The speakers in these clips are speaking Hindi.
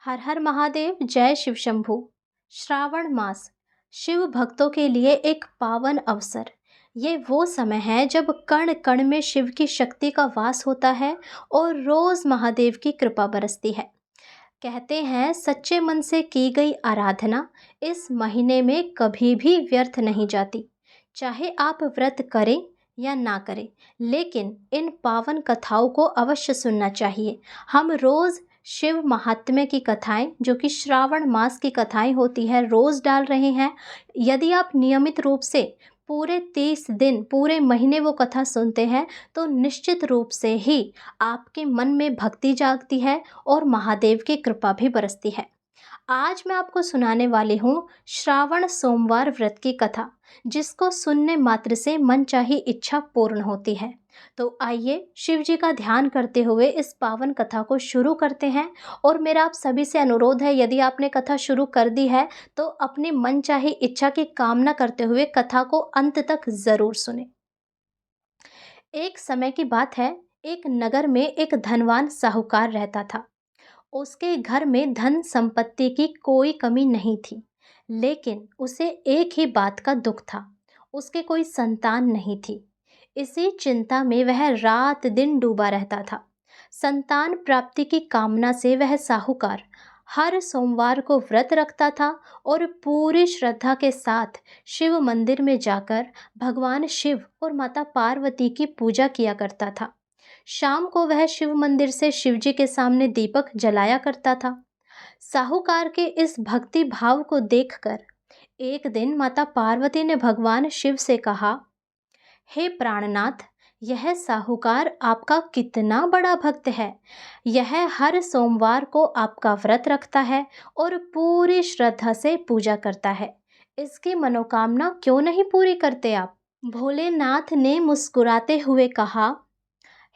हर हर महादेव, जय शिव शंभू। श्रावण मास शिव भक्तों के लिए एक पावन अवसर। ये वो समय है जब कण कण में शिव की शक्ति का वास होता है और रोज महादेव की कृपा बरसती है। कहते हैं सच्चे मन से की गई आराधना इस महीने में कभी भी व्यर्थ नहीं जाती। चाहे आप व्रत करें या ना करें, लेकिन इन पावन कथाओं को अवश्य सुनना चाहिए। हम रोज शिव महात्म्य की कथाएं, जो कि श्रावण मास की कथाएं होती है, रोज डाल रहे हैं। यदि आप नियमित रूप से पूरे 30 दिन, पूरे महीने वो कथा सुनते हैं, तो निश्चित रूप से ही आपके मन में भक्ति जागती है और महादेव की कृपा भी बरसती है। आज मैं आपको सुनाने वाली हूँ श्रावण सोमवार व्रत की कथा, जिसको सुनने मात्र से मनचाही इच्छा पूर्ण होती है। तो आइए शिव जी का ध्यान करते हुए इस पावन कथा को शुरू करते हैं। और मेरा आप सभी से अनुरोध है, यदि आपने कथा शुरू कर दी है तो अपनी मनचाही इच्छा की कामना करते हुए कथा को अंत तक जरूर सुने। एक समय की बात है, एक नगर में एक धनवान साहूकार रहता था। उसके घर में धन संपत्ति की कोई कमी नहीं थी, लेकिन उसे एक ही बात का दुख था। उसके कोई संतान नहीं थी। इसी चिंता में वह रात दिन डूबा रहता था। संतान प्राप्ति की कामना से वह साहूकार हर सोमवार को व्रत रखता था और पूरी श्रद्धा के साथ शिव मंदिर में जाकर भगवान शिव और माता पार्वती की पूजा किया करता था। शाम को वह शिव मंदिर से शिव जी के सामने दीपक जलाया करता था। साहूकार के इस भक्ति भाव को देखकर एक दिन माता पार्वती ने भगवान शिव से कहा, हे प्राणनाथ, यह साहूकार आपका कितना बड़ा भक्त है। यह हर सोमवार को आपका व्रत रखता है और पूरी श्रद्धा से पूजा करता है। इसकी मनोकामना क्यों नहीं पूरी करते आप? भोलेनाथ ने मुस्कुराते हुए कहा,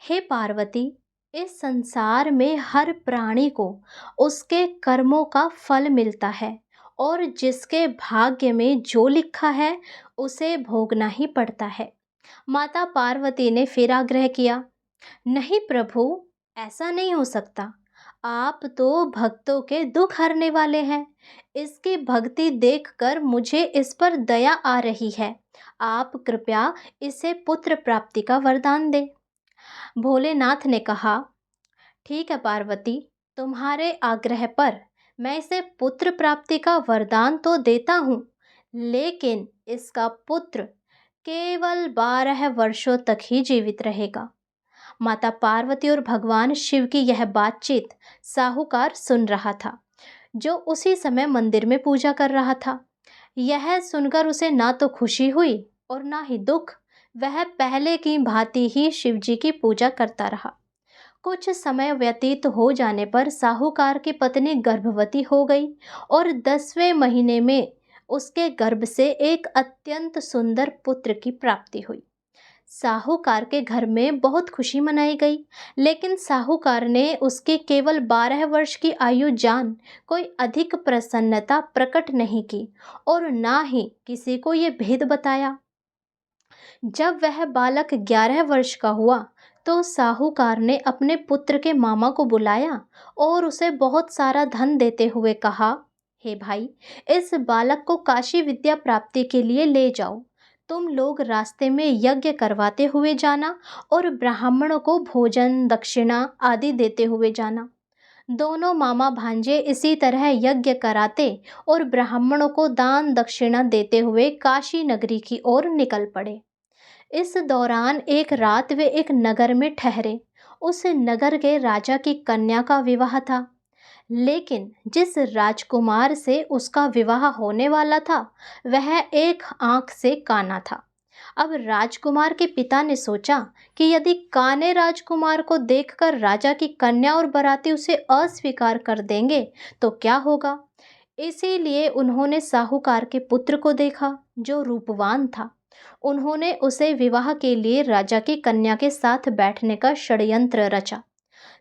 हे पार्वती, इस संसार में हर प्राणी को उसके कर्मों का फल मिलता है और जिसके भाग्य में जो लिखा है उसे भोगना ही पड़ता है। माता पार्वती ने फिर आग्रह किया, नहीं प्रभु, ऐसा नहीं हो सकता। आप तो भक्तों के दुख हरने वाले हैं। इसकी भक्ति देखकर मुझे इस पर दया आ रही है। आप कृपया इसे पुत्र प्राप्ति का वरदान दें। भोलेनाथ ने कहा, ठीक है पार्वती, तुम्हारे आग्रह पर मैं इसे पुत्र प्राप्ति का वरदान तो देता हूँ, लेकिन इसका पुत्र केवल 12 वर्षों तक ही जीवित रहेगा। माता पार्वती और भगवान शिव की यह बातचीत साहूकार सुन रहा था, जो उसी समय मंदिर में पूजा कर रहा था। यह सुनकर उसे ना तो खुशी हुई और ना ही दुख। वह पहले की भांति ही शिव जी की पूजा करता रहा। कुछ समय व्यतीत हो जाने पर साहूकार की पत्नी गर्भवती हो गई और 10वें महीने में उसके गर्भ से एक अत्यंत सुंदर पुत्र की प्राप्ति हुई। साहूकार के घर में बहुत खुशी मनाई गई, लेकिन साहूकार ने उसकी केवल 12 वर्ष की आयु जान कोई अधिक प्रसन्नता प्रकट नहीं की और ना ही किसी को ये भेद बताया। जब वह बालक 11 वर्ष का हुआ तो साहूकार ने अपने पुत्र के मामा को बुलाया और उसे बहुत सारा धन देते हुए कहा, हे भाई, इस बालक को काशी विद्या प्राप्ति के लिए ले जाओ। तुम लोग रास्ते में यज्ञ करवाते हुए जाना और ब्राह्मणों को भोजन दक्षिणा आदि देते हुए जाना। दोनों मामा भांजे इसी तरह यज्ञ कराते और ब्राह्मणों को दान दक्षिणा देते हुए काशी नगरी की ओर निकल पड़े। इस दौरान एक रात वे एक नगर में ठहरे। उस नगर के राजा की कन्या का विवाह था, लेकिन जिस राजकुमार से उसका विवाह होने वाला था वह एक आंख से काना था। अब राजकुमार के पिता ने सोचा कि यदि काने राजकुमार को देखकर राजा की कन्या और बाराती उसे अस्वीकार कर देंगे तो क्या होगा। इसीलिए उन्होंने साहूकार के पुत्र को देखा, जो रूपवान था। उन्होंने उसे विवाह के लिए राजा की कन्या के साथ बैठने का षड्यंत्र रचा।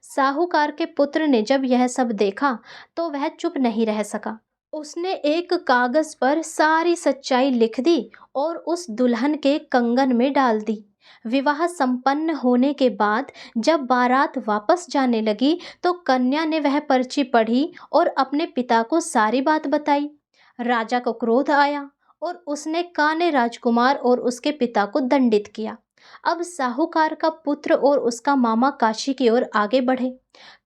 साहूकार के पुत्र ने जब यह सब देखा तो वह चुप नहीं रह सका। उसने एक कागज पर सारी सच्चाई लिख दी और उस दुल्हन के कंगन में डाल दी। विवाह संपन्न होने के बाद जब बारात वापस जाने लगी तो कन्या ने वह पर्ची पढ़ी और अपने पिता को सारी बात बताई। राजा को क्रोध आया और उसने काने राजकुमार और उसके पिता को दंडित किया। अब साहूकार का पुत्र और उसका मामा काशी की ओर आगे बढ़े।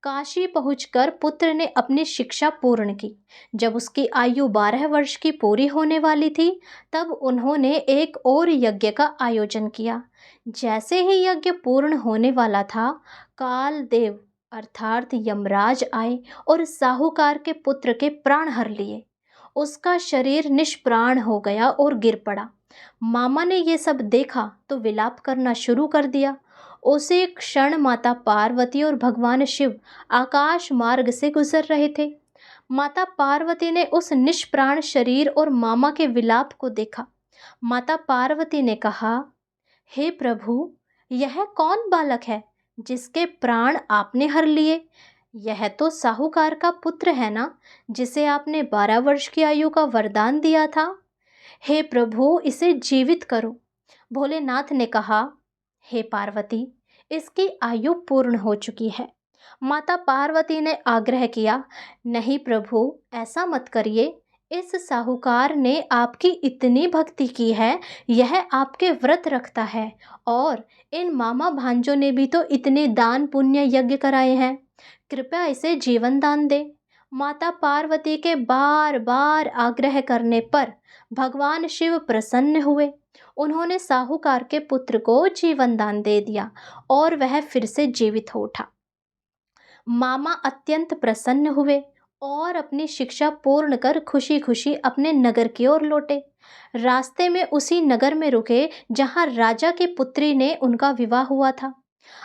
काशी पहुंचकर पुत्र ने अपनी शिक्षा पूर्ण की। जब उसकी आयु 12 वर्ष की पूरी होने वाली थी, तब उन्होंने एक और यज्ञ का आयोजन किया। जैसे ही यज्ञ पूर्ण होने वाला था, काल देव अर्थात यमराज आए और साहूकार के पुत्र के प्राण हर लिए। उसका शरीर निष्प्राण हो गया और गिर पड़ा। मामा ने ये सब देखा तो विलाप करना शुरू कर दिया। उसी क्षण माता पार्वती और भगवान शिव आकाश मार्ग से गुजर रहे थे। माता पार्वती ने उस निष्प्राण शरीर और मामा के विलाप को देखा। माता पार्वती ने कहा, हे प्रभु, यह कौन बालक है जिसके प्राण आपने हर लिए? यह तो साहूकार का पुत्र है ना, जिसे आपने 12 वर्ष की आयु का वरदान दिया था। हे प्रभु, इसे जीवित करो। भोलेनाथ ने कहा, हे पार्वती, इसकी आयु पूर्ण हो चुकी है। माता पार्वती ने आग्रह किया, नहीं प्रभु, ऐसा मत करिए। इस साहूकार ने आपकी इतनी भक्ति की है, यह आपके व्रत रखता है, और इन मामा भांजों ने भी तो इतने दान पुण्य यज्ञ कराए हैं। कृपया इसे जीवन दान दे। माता पार्वती के बार बार आग्रह करने पर भगवान शिव प्रसन्न हुए। उन्होंने साहूकार के पुत्र को जीवन दान दे दिया और वह फिर से जीवित हो उठा। मामा अत्यंत प्रसन्न हुए और अपनी शिक्षा पूर्ण कर खुशी खुशी अपने नगर की ओर लौटे। रास्ते में उसी नगर में रुके जहां राजा की पुत्री ने उनका विवाह हुआ था।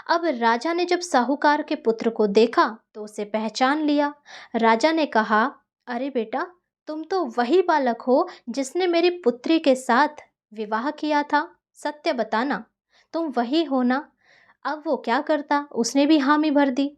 अब राजा ने जब साहूकार के पुत्र को देखा तो उसे पहचान लिया। राजा ने कहा, अरे बेटा, तुम तो वही बालक हो जिसने मेरी पुत्री के साथ विवाह किया था। सत्य बताना, तुम वही हो ना? अब वो क्या करता, उसने भी हामी भर दी।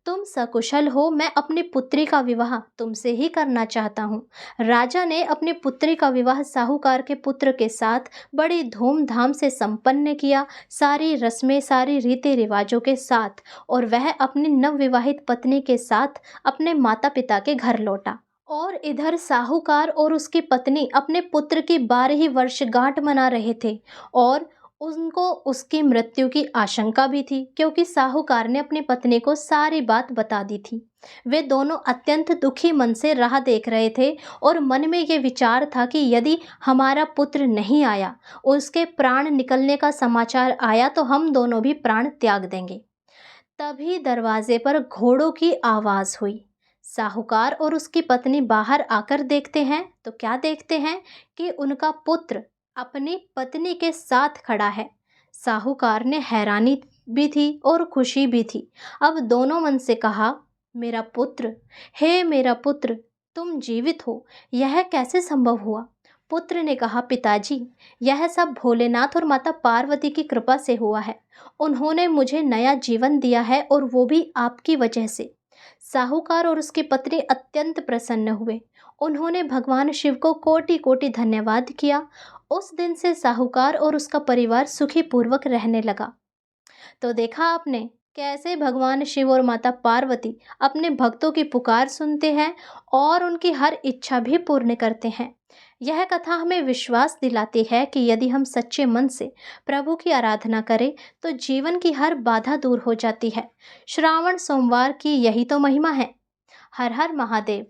तुम सकुशल हो, मैं अपनी पुत्री का विवाह तुमसे ही करना चाहता हूँ। राजा ने अपनी पुत्री का विवाह साहूकार के पुत्र के साथ बड़ी धूमधाम से संपन्न किया, सारी रस्में, सारी रीति रिवाजों के साथ, और वह अपनी नवविवाहित पत्नी के साथ अपने माता पिता के घर लौटा। और इधर साहूकार और उसकी पत्नी अपने पुत्र की 12वीं वर्षगांठ मना रहे थे, और उनको उसकी मृत्यु की आशंका भी थी, क्योंकि साहूकार ने अपनी पत्नी को सारी बात बता दी थी। वे दोनों अत्यंत दुखी मन से राह देख रहे थे और मन में ये विचार था कि यदि हमारा पुत्र नहीं आया, उसके प्राण निकलने का समाचार आया, तो हम दोनों भी प्राण त्याग देंगे। तभी दरवाजे पर घोड़ों की आवाज़ हुई। साहूकार और उसकी पत्नी बाहर आकर देखते हैं तो क्या देखते हैं कि उनका पुत्र अपनी पत्नी के साथ खड़ा है। साहूकार ने हैरानी भी थी और खुशी भी थी। अब दोनों मन से कहा, मेरा पुत्र, हे मेरा पुत्र, तुम जीवित हो, यह कैसे संभव हुआ? पुत्र ने कहा, पिताजी, यह सब भोलेनाथ और माता पार्वती की कृपा से हुआ है। उन्होंने मुझे नया जीवन दिया है, और वो भी आपकी वजह से। साहूकार और उसकी पत्नी अत्यंत प्रसन्न हुए। उन्होंने भगवान शिव को कोटि कोटि धन्यवाद किया। उस दिन से साहूकार और उसका परिवार सुखी पूर्वक रहने लगा। तो देखा आपने कैसे भगवान शिव और माता पार्वती अपने भक्तों की पुकार सुनते हैं और उनकी हर इच्छा भी पूर्ण करते हैं। यह कथा हमें विश्वास दिलाती है कि यदि हम सच्चे मन से प्रभु की आराधना करें तो जीवन की हर बाधा दूर हो जाती है। श्रावण सोमवार की यही तो महिमा है। हर हर महादेव।